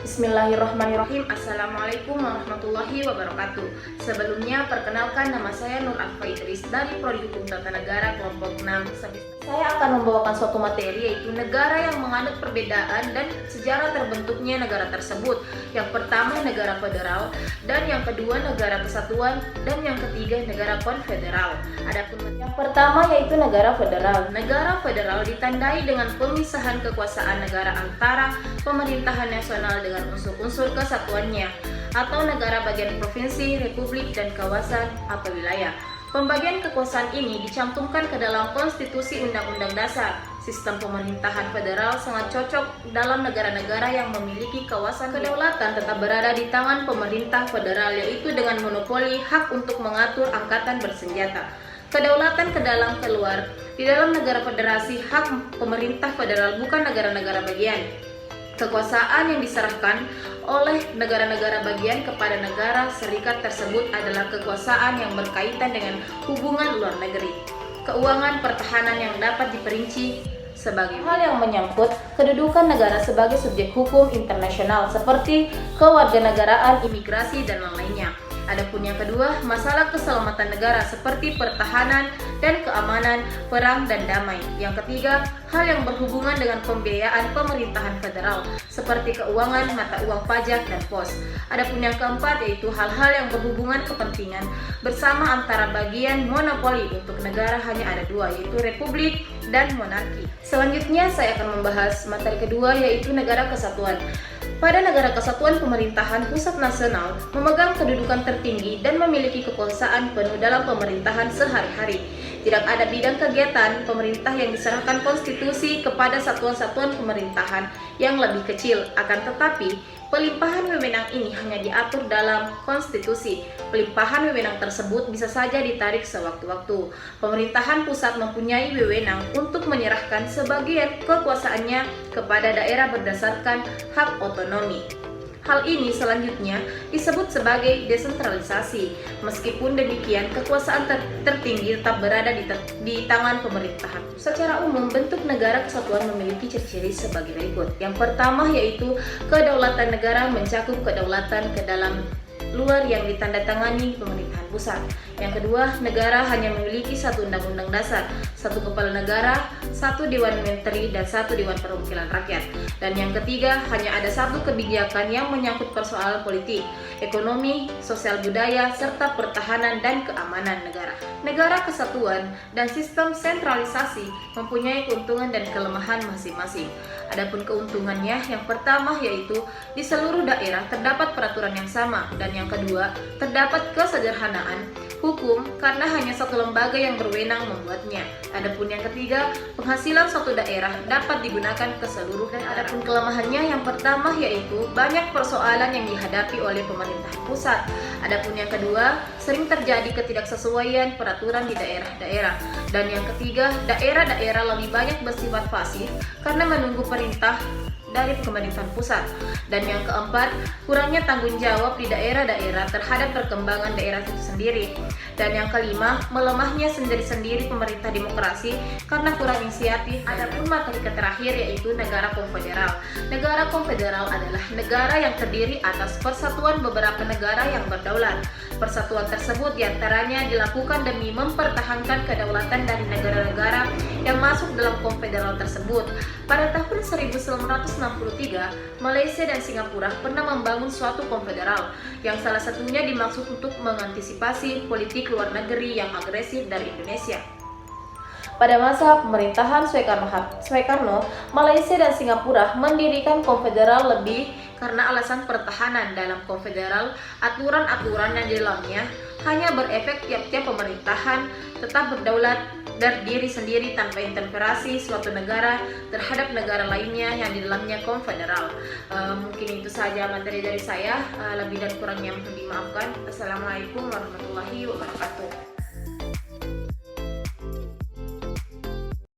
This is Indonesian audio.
Bismillahirrahmanirrahim. Assalamualaikum warahmatullahi wabarakatuh. Sebelumnya, perkenalkan, nama saya Nur Alfa Idris dari Prodi Hukum Tata Negara kelompok 6. Saya akan membawakan suatu materi, yaitu negara yang menganut perbedaan dan sejarah terbentuknya negara tersebut. Yang pertama, negara federal, dan yang kedua, negara kesatuan, dan yang ketiga, negara konfederal. Adapun yang pertama yaitu negara federal. Negara federal ditandai dengan pemisahan kekuasaan negara antara pemerintahan nasional dengan unsur-unsur kesatuannya, atau negara bagian provinsi, republik, dan kawasan atau wilayah. Pembagian kekuasaan ini dicantumkan ke dalam konstitusi Undang-Undang Dasar. Sistem pemerintahan federal sangat cocok dalam negara-negara yang memiliki kawasan kedaulatan tetap berada di tangan pemerintah federal, yaitu dengan monopoli hak untuk mengatur angkatan bersenjata. Kedaulatan ke dalam keluar. Di dalam negara federasi, hak pemerintah federal bukan negara-negara bagian. Kekuasaan yang diserahkan oleh negara-negara bagian kepada negara serikat tersebut adalah kekuasaan yang berkaitan dengan hubungan luar negeri, keuangan, pertahanan yang dapat diperinci sebagai hal yang menyangkut kedudukan negara sebagai subjek hukum internasional seperti kewarganegaraan, imigrasi, dan lain-lainnya. Adapun yang kedua, masalah keselamatan negara seperti pertahanan dan keamanan, perang dan damai. Yang ketiga, hal yang berhubungan dengan pembiayaan pemerintahan federal seperti keuangan, mata uang, pajak, dan pos. Adapun yang keempat yaitu hal-hal yang berhubungan kepentingan bersama antara bagian monopoli. Untuk negara hanya ada dua, yaitu republik dan monarki. Selanjutnya saya akan membahas materi kedua, yaitu negara kesatuan. Pada negara kesatuan, pemerintahan pusat nasional memegang kedudukan tertinggi dan memiliki kekuasaan penuh dalam pemerintahan sehari-hari. Tidak ada bidang kegiatan pemerintah yang diserahkan konstitusi kepada satuan-satuan pemerintahan yang lebih kecil. Akan tetapi, pelimpahan wewenang ini hanya diatur dalam konstitusi. Pelimpahan wewenang tersebut bisa saja ditarik sewaktu-waktu. Pemerintahan pusat mempunyai wewenang untuk menyerahkan sebagian kekuasaannya kepada daerah berdasarkan hak otonomi. Hal ini selanjutnya disebut sebagai desentralisasi. Meskipun demikian, kekuasaan tertinggi tetap berada di tangan pemerintahan. Secara umum, bentuk negara kesatuan memiliki ciri-ciri sebagai berikut. Yang pertama yaitu kedaulatan negara mencakup kedaulatan ke dalam luar yang ditandatangani pemerintahan pusat. Yang kedua, negara hanya memiliki satu undang-undang dasar, satu kepala negara, satu dewan menteri, dan satu dewan perwakilan rakyat. Dan yang ketiga, hanya ada satu kebijakan yang menyangkut persoalan politik, ekonomi, sosial budaya, serta pertahanan dan keamanan negara. Negara kesatuan dan sistem sentralisasi mempunyai keuntungan dan kelemahan masing-masing. Adapun keuntungannya, yang pertama yaitu di seluruh daerah terdapat peraturan yang sama, dan yang kedua, terdapat kesederhanaan hukum karena hanya satu lembaga yang berwenang membuatnya. Adapun yang ketiga, penghasilan suatu daerah dapat digunakan ke seluruh daerah. Adapun kelemahannya, yang pertama yaitu banyak persoalan yang dihadapi oleh pemerintah pusat. Adapun yang kedua, sering terjadi ketidaksesuaian peraturan di daerah-daerah. Dan yang ketiga, daerah-daerah lebih banyak bersifat pasif karena menunggu perintah dari pemerintahan pusat. Dan yang keempat, kurangnya tanggung jawab di daerah-daerah terhadap perkembangan daerah itu sendiri. Dan yang kelima, melemahnya sendiri-sendiri pemerintah demokrasi karena kurang inisiatif. Adapun materi terakhir yaitu negara konfederal. Negara konfederal adalah negara yang terdiri atas persatuan beberapa negara yang berdaulat. Persatuan tersebut diantaranya dilakukan demi mempertahankan kedaulatan dari negara-negara yang masuk dalam konfederal tersebut. Pada tahun 1963, Malaysia dan Singapura pernah membangun suatu konfederal yang salah satunya dimaksud untuk mengantisipasi politik luar negeri yang agresif dari Indonesia. Pada masa pemerintahan Soekarno, Malaysia dan Singapura mendirikan konfederal lebih karena alasan pertahanan. Dalam konfederal, aturan-aturan yang di dalamnya hanya berefek tiap-tiap pemerintahan tetap berdaulat berdiri sendiri tanpa intervensi suatu negara terhadap negara lainnya yang di dalamnya konfederal. Mungkin itu saja materi dari saya. Lebih dan kurangnya mohon dimaafkan. Assalamualaikum warahmatullahi wabarakatuh.